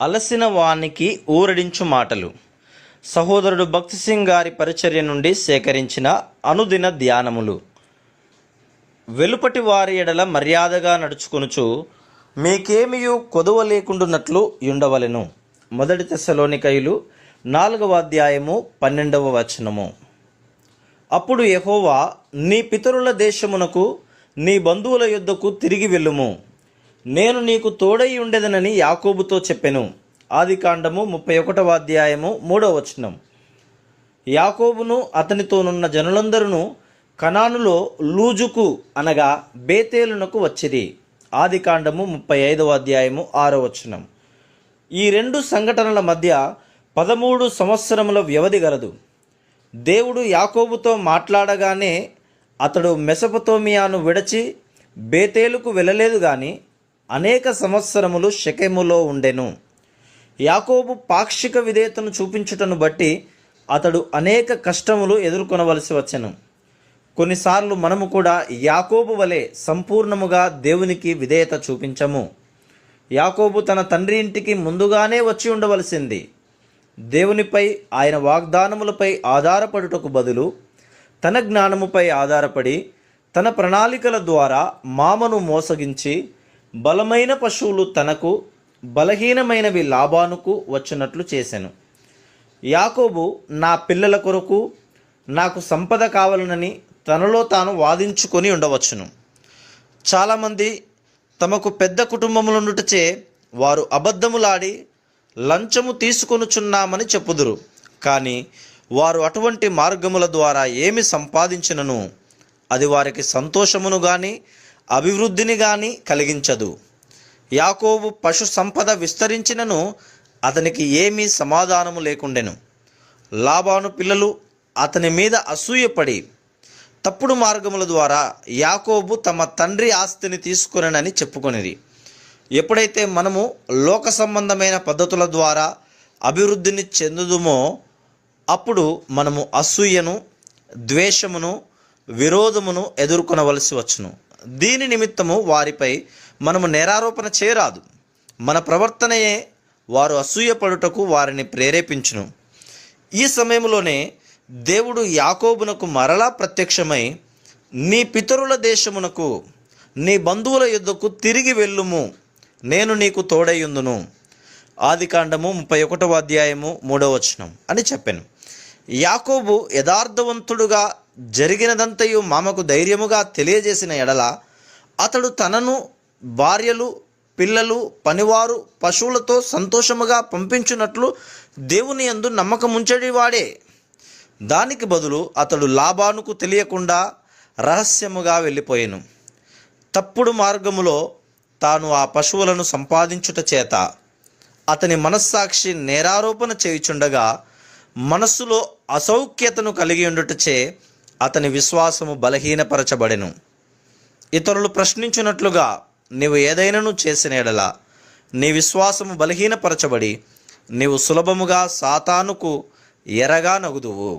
అలసిన వానికి ఊరడించు మాటలు. సహోదరుడు భక్తి సింగ్ గారి పరిచర్య నుండి సేకరించిన అనుదిన ధ్యానములు. వెలుపటి వారి ఎడల మర్యాదగా నడుచుకొనుచు మీకేమియు కొదువ లేకుండునట్లు యుండవలెను. 1 తెస్సలోనికయులు 4వ అధ్యాయము 12వ వచనము. అప్పుడు యెహోవా, నీ పితరుల దేశమునకు నీ బంధువుల యొద్దకు తిరిగి వెళ్ళుము, నేను నీకు తోడై ఉండేదనని యాకోబుతో చెప్పెను. ఆదికాండము 31వ అధ్యాయము 3వ వచనం. యాకోబును అతనితోనున్న జనులందరూ కనానులో లూజుకు అనగా బేతేలునకు వచ్చిరి. ఆదికాండము 35వ అధ్యాయము 6వ వచనం. ఈ రెండు సంఘటనల మధ్య 13 సంవత్సరముల వ్యవధి గలదు. దేవుడు యాకోబుతో మాట్లాడగానే అతడు మెసొపొతేమియాను విడిచి బేతేలుకు వెళ్ళలేదు గాని అనేక సంవత్సరములు షెకెములో ఉండెను. యాకోబు పాక్షిక విధేయతను చూపించుటను బట్టి అతడు అనేక కష్టములు ఎదుర్కొనవలసి వచ్చెను. కొన్నిసార్లు మనము కూడా యాకోబు వలె సంపూర్ణముగా దేవునికి విధేయత చూపించము. యాకోబు తన తండ్రి ఇంటికి ముందుగానే వచ్చి ఉండవలసింది. దేవునిపై, ఆయన వాగ్దానములపై ఆధారపడుటకు బదులు తన జ్ఞానముపై ఆధారపడి తన ప్రణాళికల ద్వారా మామను మోసగించి బలమైన పశువులు తనకు, బలహీనమైనవి లాబానుకు వచ్చినట్లు చేసెను. యాకోబు నా పిల్లల కొరకు నాకు సంపద కావాలనని తనలో తాను వాదించుకొని ఉండవచ్చును. చాలామంది తమకు పెద్ద కుటుంబములుండుటచే వారు అబద్ధములాడి లంచము తీసుకొనుచున్నామని చెప్పుదురు. కానీ వారు అటువంటి మార్గముల ద్వారా ఏమి సంపాదించినను అది వారికి సంతోషమును గాని అభివృద్ధిని గాని కలిగించదు. యాకోబు పశు సంపద విస్తరించినను అతనికి ఏమీ సమాధానము లేకుండెను. లాబాను పిల్లలు అతని మీద అసూయపడి తప్పుడు మార్గముల ద్వారా యాకోబు తమ తండ్రి ఆస్తిని తీసుకొనని చెప్పుకొనిది. ఎప్పుడైతే మనము లోక సంబంధమైన పద్ధతుల ద్వారా అభివృద్ధిని చెందుదుమో అప్పుడు మనము అసూయను, ద్వేషమును, విరోధమును ఎదుర్కొనవలసి వచ్చును. దీని నిమిత్తము వారిపై మనము నేరారోపణ చేయరాదు. మన ప్రవర్తనయే వారు అసూయపడుటకు వారిని ప్రేరేపించును. ఈ సమయంలోనే దేవుడు యాకోబునకు మరలా ప్రత్యక్షమై, నీ పితరుల దేశమునకు నీ బంధువుల యొద్దకు తిరిగి వెళ్ళుము, నేను నీకు తోడైయుందును. ఆదికాండము 31వ అధ్యాయము 3వ వచనం అని చెప్పాను. యాకోబు యథార్థవంతుడుగా జరిగినదంతయు మామకు ధైర్యముగా తెలియజేసిన ఎడల అతడు తనను, భార్యలు, పిల్లలు, పనివారు, పశువులతో సంతోషముగా పంపించున్నట్లు దేవుని యందు నమ్మకముంచడివాడే. దానికి బదులు అతడు లాబానుకు తెలియకుండా రహస్యముగా వెళ్ళిపోయెను. తప్పుడు మార్గములో తాను ఆ పశువులను సంపాదించుట చేత అతని మనస్సాక్షి నేరారోపణ చేయుచుండగా మనస్సులో అసౌఖ్యతను కలిగి ఉండుటచే అతని విశ్వాసము బలహీనపరచబడెను. ఇతరులు ప్రశ్నించినట్లుగా నీవు ఏదైనాను చేసిన ఎడల నీ విశ్వాసము బలహీనపరచబడి నీవు సులభముగా సాతానుకు ఎరగా నగుదువు.